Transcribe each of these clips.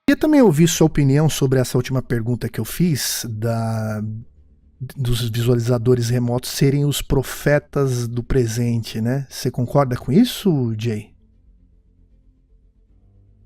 Queria também ouvir sua opinião sobre essa última pergunta que eu fiz, dos visualizadores remotos serem os profetas do presente, né? Você concorda com isso, Jay?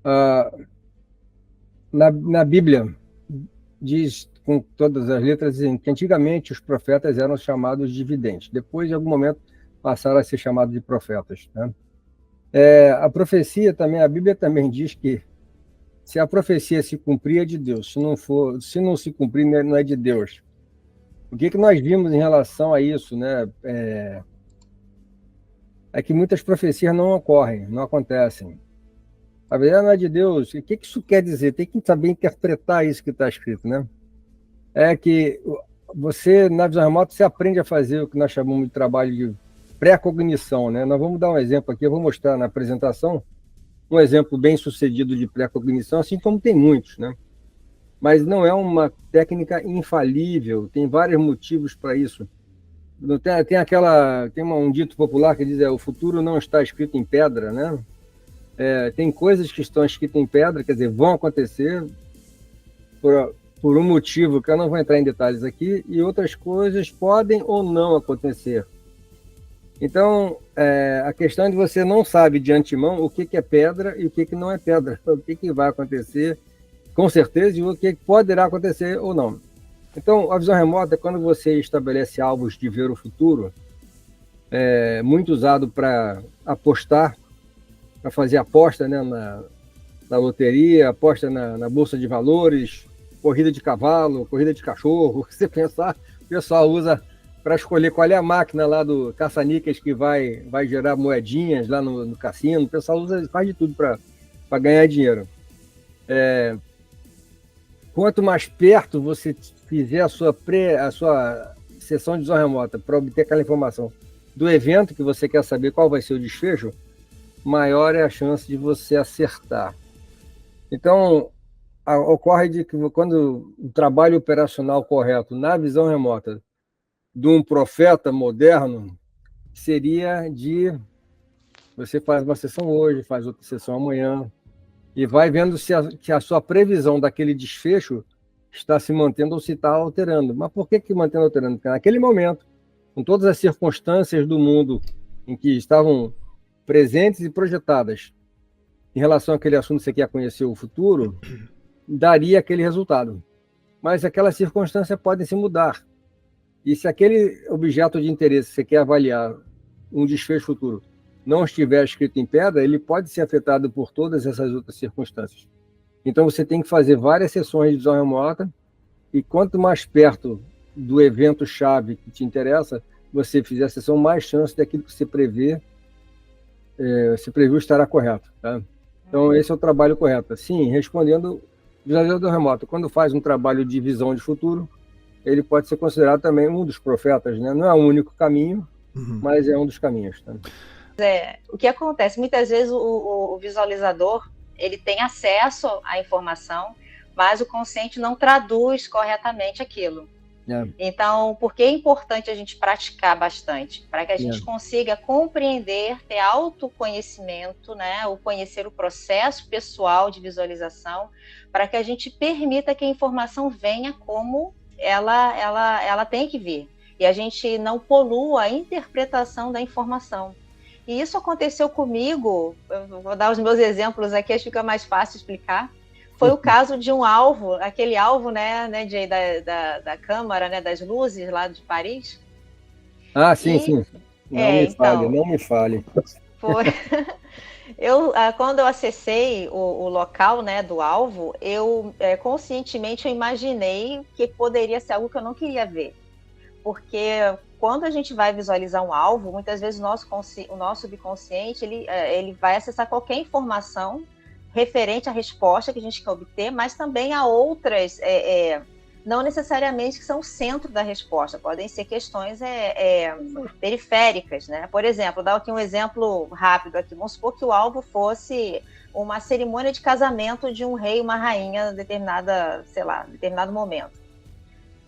Ah, na Bíblia, diz com todas as letras que antigamente os profetas eram chamados de videntes. Depois, em algum momento, passaram a ser chamados de profetas, né? A profecia também, a Bíblia também diz que se a profecia se cumprir é de Deus, se não se cumprir não é de Deus. O que nós vimos em relação a isso, né? É que muitas profecias não ocorrem, não acontecem. A verdade não é de Deus. O que isso quer dizer? Tem que saber interpretar isso que está escrito, né? É que você, na visão remota, você aprende a fazer o que nós chamamos de trabalho de pré-cognição, né? Nós vamos dar um exemplo aqui, eu vou mostrar na apresentação um exemplo bem sucedido de pré-cognição, assim como tem muitos, né? Mas não é uma técnica infalível, tem vários motivos para isso. Tem um dito popular que diz o futuro não está escrito em pedra, né? Tem coisas que estão escritas em pedra, quer dizer, vão acontecer por um motivo que eu não vou entrar em detalhes aqui, e outras coisas podem ou não acontecer. Então, a questão é de você não sabe de antemão o que é pedra e o que não é pedra, o que vai acontecer com certeza e o que poderá acontecer ou não. Então, a visão remota é quando você estabelece alvos de ver o futuro, muito usado para apostar, para fazer aposta, né, na loteria, aposta na bolsa de valores, corrida de cavalo, corrida de cachorro. Você pensar, o pessoal usa para escolher qual é a máquina lá do caça-níqueis que vai gerar moedinhas lá no cassino. O pessoal faz de tudo para ganhar dinheiro. Quanto mais perto você fizer a sua sessão de visão remota para obter aquela informação do evento que você quer saber qual vai ser o desfecho, maior é a chance de você acertar. Então, ocorre de que quando o trabalho operacional correto na visão remota de um profeta moderno seria de você faz uma sessão hoje, faz outra sessão amanhã, e vai vendo se a sua previsão daquele desfecho está se mantendo ou se está alterando. Mas por que mantendo alterando? Porque naquele momento, com todas as circunstâncias do mundo em que estavam presentes e projetadas em relação àquele assunto que você quer conhecer o futuro, daria aquele resultado. Mas aquelas circunstâncias podem se mudar. E se aquele objeto de interesse que você quer avaliar um desfecho futuro não estiver escrito em pedra, ele pode ser afetado por todas essas outras circunstâncias. Então você tem que fazer várias sessões de visão remota e quanto mais perto do evento-chave que te interessa, você fizer a sessão, mais chance daquilo que você previu estará correto. Tá? Então esse é o trabalho correto. Sim, respondendo, o visualizador remoto, quando faz um trabalho de visão de futuro, ele pode ser considerado também um dos profetas, né? Não é o único caminho, mas é um dos caminhos. Tá? O que acontece? Muitas vezes o visualizador ele tem acesso à informação, mas o consciente não traduz corretamente aquilo. Então, por que é importante a gente praticar bastante? Para que a gente consiga compreender, ter autoconhecimento, né? Ou conhecer o processo pessoal de visualização, para que a gente permita que a informação venha como ela tem que vir. E a gente não polua a interpretação da informação. E isso aconteceu comigo, eu vou dar os meus exemplos aqui, acho que fica mais fácil explicar. Foi o caso de um alvo, aquele alvo, né Jay, da Câmara, né, das Luzes lá de Paris. Ah, sim. Não me fale. Foi. Quando eu acessei o local, né, do alvo, conscientemente eu imaginei que poderia ser algo que eu não queria ver. Porque quando a gente vai visualizar um alvo, muitas vezes o nosso subconsciente ele vai acessar qualquer informação referente à resposta que a gente quer obter, mas também a outras, não necessariamente que são o centro da resposta, podem ser questões periféricas, né? Por exemplo, vou dar aqui um exemplo rápido aqui. Vamos supor que o alvo fosse uma cerimônia de casamento de um rei e uma rainha em determinado momento.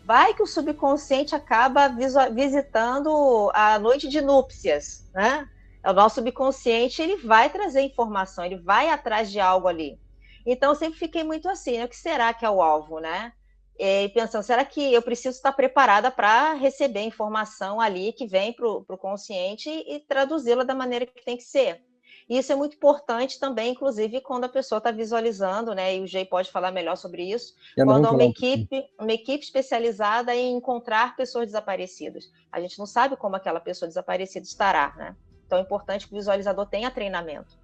Vai que o subconsciente acaba visitando a noite de núpcias, né? O nosso subconsciente ele vai trazer informação, ele vai atrás de algo ali. Então, eu sempre fiquei muito assim, né? O que será que é o alvo, né? E pensando, será que eu preciso estar preparada para receber a informação ali que vem para o consciente e traduzi-la da maneira que tem que ser? E isso é muito importante também, inclusive, quando a pessoa está visualizando, né? E o Jay pode falar melhor sobre isso, quando há uma equipe especializada em encontrar pessoas desaparecidas. A gente não sabe como aquela pessoa desaparecida estará, né? Então é importante que o visualizador tenha treinamento.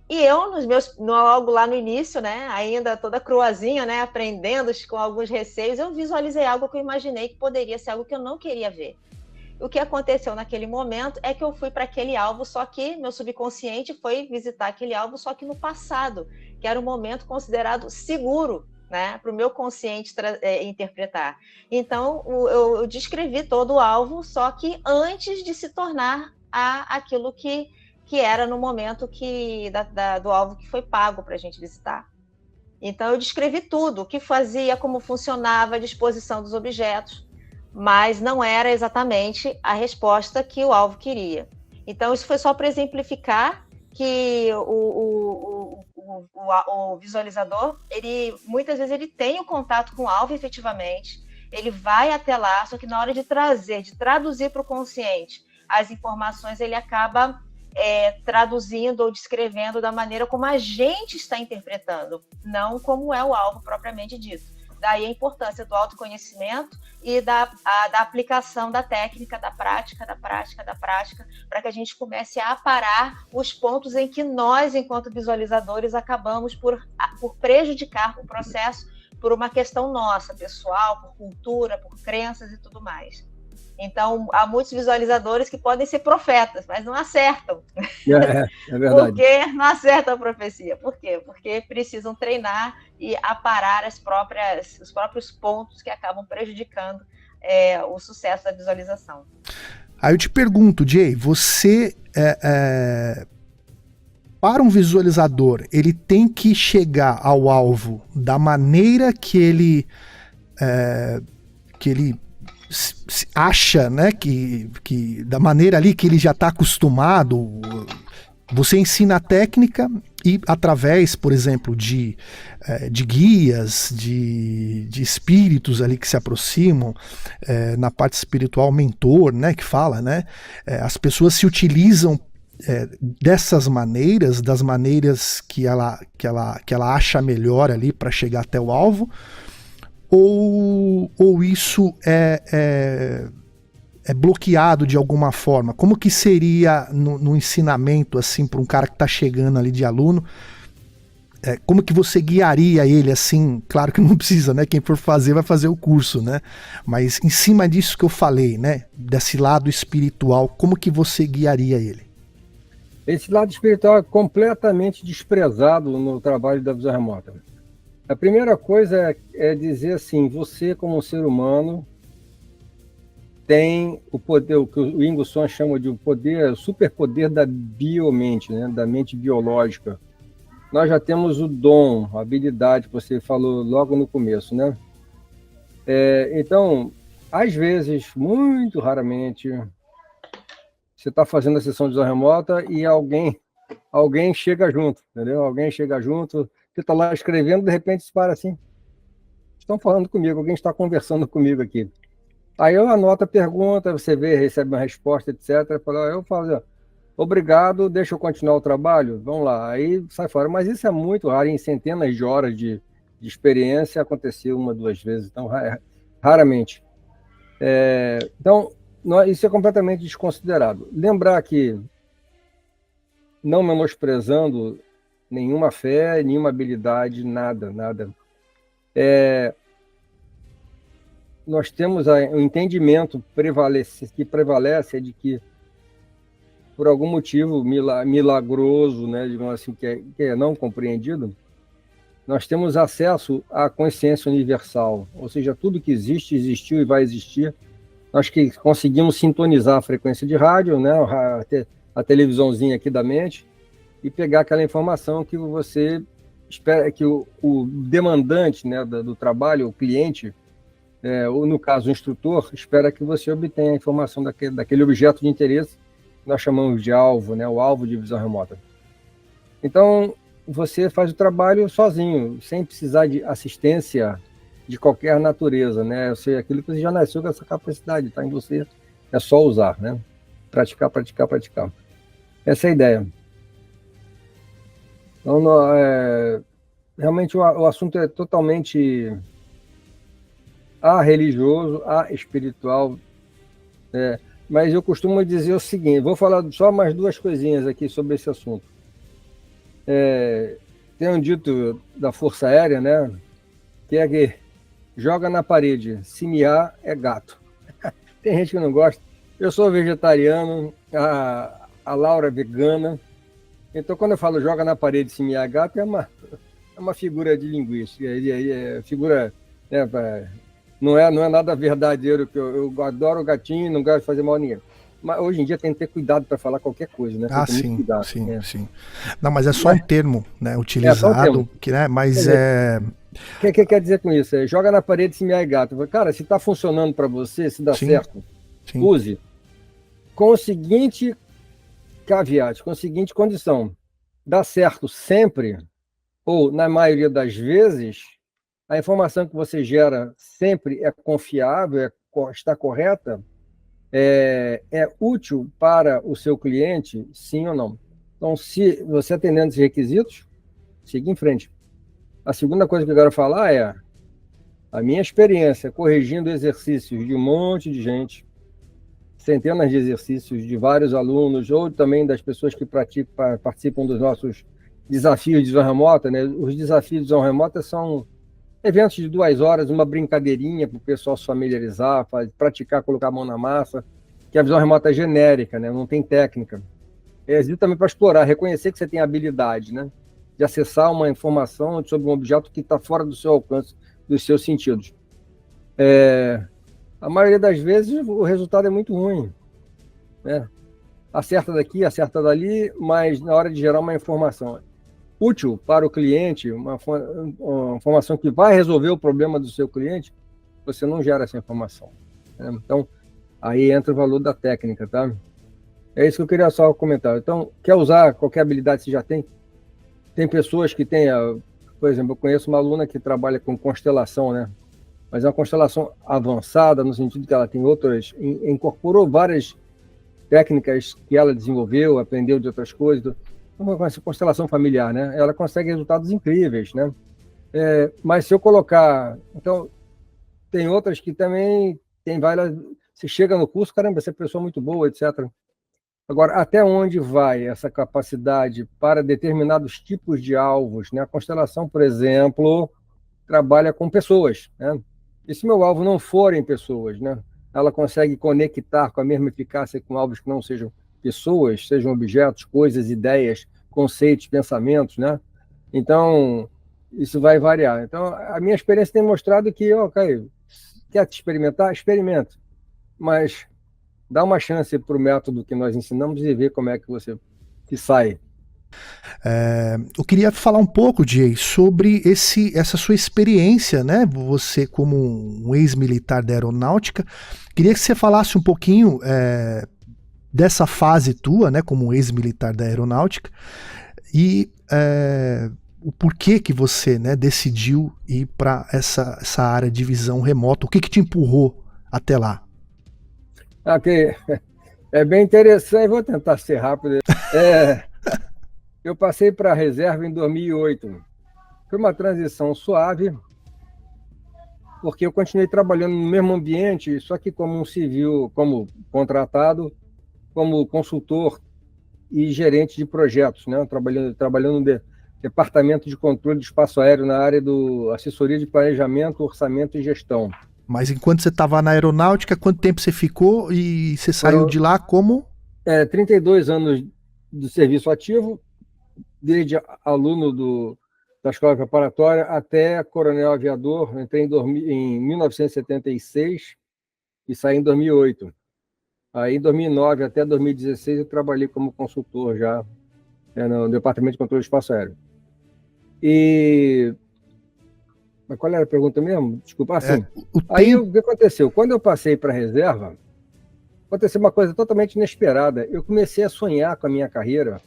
E eu, logo lá no início, né, ainda toda cruazinha, né, aprendendo com alguns receios, eu visualizei algo que eu imaginei que poderia ser algo que eu não queria ver. O que aconteceu naquele momento é que eu fui para aquele alvo, só que meu subconsciente foi visitar aquele alvo, só que no passado, que era um momento considerado seguro, né, para o meu consciente interpretar. Então, eu descrevi todo o alvo, só que antes de se tornar aquilo que era no momento do alvo que foi pago para a gente visitar. Então, eu descrevi tudo, o que fazia, como funcionava, a disposição dos objetos, mas não era exatamente a resposta que o alvo queria. Então, isso foi só para exemplificar que o visualizador, muitas vezes ele tem o contato com o alvo efetivamente, ele vai até lá, só que na hora de traduzir para o consciente as informações, ele acaba traduzindo ou descrevendo da maneira como a gente está interpretando, não como é o alvo propriamente dito. Daí a importância do autoconhecimento e da aplicação da técnica, da prática, para que a gente comece a aparar os pontos em que nós, enquanto visualizadores, acabamos por prejudicar o processo por uma questão nossa, pessoal, por cultura, por crenças e tudo mais. Então, há muitos visualizadores que podem ser profetas, mas não acertam. É verdade. Por que não acertam a profecia? Por quê? Porque precisam treinar e aparar os próprios pontos que acabam prejudicando o sucesso da visualização. Aí eu te pergunto, Jay, você, para um visualizador, ele tem que chegar ao alvo da maneira que ele acha, né, que da maneira ali que ele já está acostumado. Você ensina a técnica e através, por exemplo, de guias, de espíritos ali que se aproximam, na parte espiritual, mentor, né, que fala, né, as pessoas se utilizam dessas maneiras, das maneiras que ela acha melhor ali para chegar até o alvo. Ou isso é bloqueado de alguma forma? Como que seria no ensinamento, assim, para um cara que está chegando ali de aluno? Como que você guiaria ele, assim? Claro que não precisa, né? Quem for fazer vai fazer o curso, né? Mas em cima disso que eu falei, né? Desse lado espiritual, como que você guiaria ele? Esse lado espiritual é completamente desprezado no trabalho da visão remota. A primeira coisa é dizer assim, você como um ser humano tem o poder, o que o Ingo Swann chama de o superpoder da biomente, né, da mente biológica. Nós já temos o dom, a habilidade que você falou logo no começo, né? Então, às vezes, muito raramente, você está fazendo a sessão de visão remota e alguém chega junto, entendeu? Alguém chega junto. Você está lá escrevendo, de repente se para assim. Estão falando comigo, alguém está conversando comigo aqui. Aí eu anoto a pergunta, você vê, recebe uma resposta, etc. Eu falo, obrigado, deixa eu continuar o trabalho, vamos lá. Aí sai fora. Mas isso é muito raro, em centenas de horas de experiência, aconteceu 1, 2 vezes, então raramente. Então, isso é completamente desconsiderado. Lembrar que, não menosprezando nenhuma fé, nenhuma habilidade, nada. Nós temos o entendimento que prevalece de que, por algum motivo milagroso, né, digamos assim, que é não compreendido, nós temos acesso à consciência universal, ou seja, tudo que existe, existiu e vai existir. Nós que conseguimos sintonizar a frequência de rádio, né, a televisãozinha aqui da mente, e pegar aquela informação que você espera, que o demandante, né, do trabalho, o cliente, ou no caso o instrutor, espera que você obtenha a informação daquele objeto de interesse, que nós chamamos de alvo, né, o alvo de visão remota. Então, você faz o trabalho sozinho, sem precisar de assistência de qualquer natureza, né? Ou seja, aquilo que você já nasceu com essa capacidade, está em você, é só usar, né? Praticar, praticar, praticar. Essa é a ideia. Então, realmente o assunto é totalmente religioso, espiritual, mas eu costumo dizer o seguinte, vou falar só mais duas coisinhas aqui sobre esse assunto. Tem um dito da Força Aérea, né, que é que joga na parede, se miar é gato. Tem gente que não gosta. Eu sou vegetariano, a Laura é vegana, então quando eu falo joga na parede, se miar é gato, é uma figura de linguística, figura... Não é nada verdadeiro, que eu adoro o gatinho, não gosto de fazer mal a ninguém. Mas hoje em dia tem que ter cuidado para falar qualquer coisa, né? Sim, cuidado, sim, sim. Não, mas é só um termo, né, utilizado, só um termo. Que, né, mas O que quer dizer com isso? Joga na parede, se miar é gato. Cara, se está funcionando para você, se dá certo, use. Com o seguinte caveat, com a seguinte condição: dá certo sempre, ou na maioria das vezes, a informação que você gera sempre é confiável, está correta, é útil para o seu cliente, sim ou não. Então, se você atendendo esses requisitos, siga em frente. A segunda coisa que eu quero falar é a minha experiência corrigindo exercícios de um monte de gente, centenas de exercícios de vários alunos, ou também das pessoas que participam dos nossos desafios de visão remota, né? Os desafios de visão remota são eventos de 2 horas, uma brincadeirinha para o pessoal se familiarizar, praticar, colocar a mão na massa, que a visão remota é genérica, né? Não tem técnica. Existe também para explorar, reconhecer que você tem habilidade, né? De acessar uma informação sobre um objeto que está fora do seu alcance, dos seus sentidos. A maioria das vezes o resultado é muito ruim, né? Acerta daqui, acerta dali, mas na hora de gerar uma informação útil para o cliente, uma informação que vai resolver o problema do seu cliente, você não gera essa informação, né? Então, aí entra o valor da técnica, tá? É isso que eu queria só comentar. Então, quer usar qualquer habilidade que você já tem? Tem pessoas que têm, por exemplo, eu conheço uma aluna que trabalha com constelação, né? Mas é uma constelação avançada, no sentido que ela tem incorporou várias técnicas que ela desenvolveu, aprendeu de outras coisas, uma constelação familiar, né? Ela consegue resultados incríveis, né? Mas se eu colocar... Então, tem outras que também tem várias... Você chega no curso, caramba, essa pessoa é muito boa, etc. Agora, até onde vai essa capacidade para determinados tipos de alvos, né? A constelação, por exemplo, trabalha com pessoas, né? E se meu alvo não forem pessoas, né? Ela consegue conectar com a mesma eficácia com alvos que não sejam pessoas, sejam objetos, coisas, ideias, conceitos, pensamentos, né? Então, isso vai variar. Então, a minha experiência tem mostrado que, ok, quer te experimentar? Experimenta. Mas dá uma chance para o método que nós ensinamos e ver como é que você se sai. Eu queria falar um pouco, Jay, sobre essa sua experiência, né? Você como um ex-militar da aeronáutica. Queria que você falasse um pouquinho dessa fase tua, né, como ex-militar da aeronáutica, e o porquê que você, né, decidiu ir para essa área de visão remota. O que te empurrou até lá? Ok, é bem interessante, vou tentar ser rápido. Eu passei para a reserva em 2008. Foi uma transição suave, porque eu continuei trabalhando no mesmo ambiente, só que como um civil, como contratado, como consultor e gerente de projetos, né? Trabalhando no Departamento de Controle de Espaço Aéreo na área do assessoria de planejamento, orçamento e gestão. Mas enquanto você estava na aeronáutica, quanto tempo você ficou e você saiu de lá como? 32 anos de serviço ativo, desde aluno da escola preparatória até coronel aviador. Entrei em 1976 e saí em 2008. Aí, em 2009 até 2016, eu trabalhei como consultor já no Departamento de Controle de Espaço Aéreo. Mas qual era a pergunta mesmo? Desculpa. Aí, o que aconteceu? Quando eu passei para a reserva, aconteceu uma coisa totalmente inesperada. Eu comecei a sonhar com a minha carreira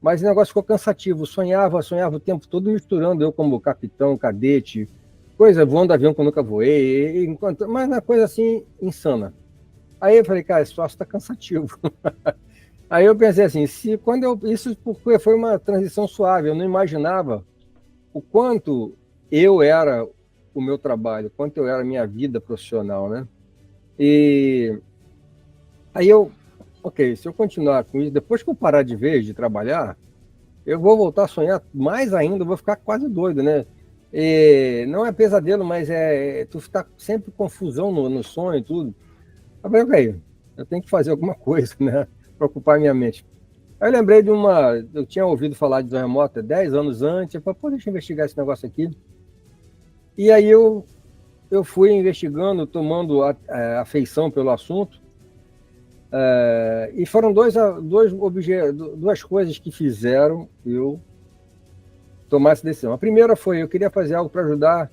Mas o negócio ficou cansativo. Sonhava o tempo todo misturando eu como capitão, cadete, coisa voando avião que eu nunca voei, mas uma coisa assim insana. Aí eu falei, cara, esse troço está cansativo. Aí eu pensei assim, isso porque foi uma transição suave, eu não imaginava o quanto eu era o meu trabalho, o quanto eu era a minha vida profissional, né? E aí ok, se eu continuar com isso, depois que eu parar de vez de trabalhar, eu vou voltar a sonhar mais ainda, eu vou ficar quase doido, né? E não é pesadelo, mas tu ficar sempre confusão no sonho e tudo. Eu falei, ok, eu tenho que fazer alguma coisa, né? Para ocupar minha mente. Aí eu lembrei eu tinha ouvido falar de visão remota 10 anos antes, eu falei, pô, deixa eu investigar esse negócio aqui. E aí eu fui investigando, tomando afeição pelo assunto, e foram duas coisas que fizeram eu tomar essa decisão. A primeira foi, eu queria fazer algo para ajudar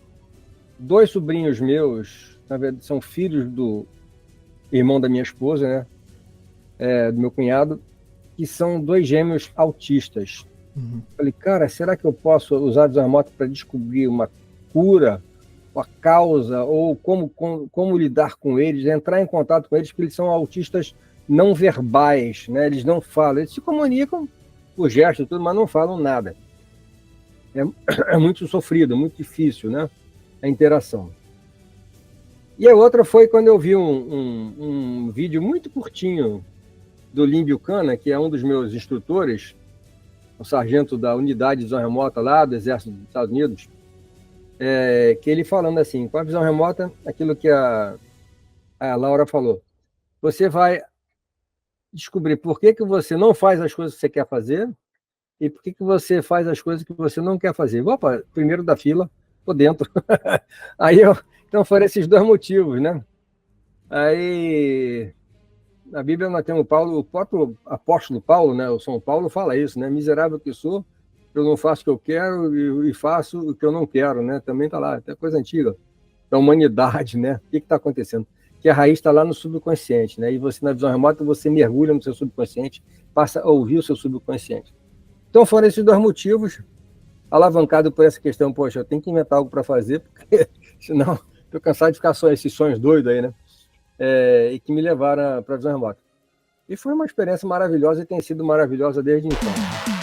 2 sobrinhos meus, na verdade são filhos do irmão da minha esposa, né, do meu cunhado, que são 2 gêmeos autistas. Uhum. Falei, cara, será que eu posso usar a visão remota para descobrir uma cura, a causa, ou como lidar com eles, entrar em contato com eles, porque eles são autistas não verbais, né? Eles não falam, eles se comunicam por gesto e tudo, mas não falam nada. É muito sofrido, muito difícil, né? A interação. E a outra foi quando eu vi um vídeo muito curtinho do Lin Buchanan, que é um dos meus instrutores, o sargento da unidade de visão remota lá do Exército dos Estados Unidos, que ele falando assim, com a visão remota, aquilo que a Laura falou, você vai descobrir por que você não faz as coisas que você quer fazer e por que você faz as coisas que você não quer fazer. Opa, primeiro da fila, tô dentro. Então foram esses 2 motivos, né? Aí, na Bíblia nós temos o próprio apóstolo Paulo, né? O São Paulo fala isso, né? Miserável que sou, eu não faço o que eu quero e faço o que eu não quero, né? Também está lá, até coisa antiga da humanidade, né? O que está acontecendo? Que a raiz está lá no subconsciente, né? E você, na visão remota, você mergulha no seu subconsciente, passa a ouvir o seu subconsciente. Então foram esses 2 motivos, alavancado por essa questão, poxa, eu tenho que inventar algo para fazer, porque senão estou cansado de ficar só esses sonhos doidos aí, né? E que me levaram para a visão remota. E foi uma experiência maravilhosa e tem sido maravilhosa desde então.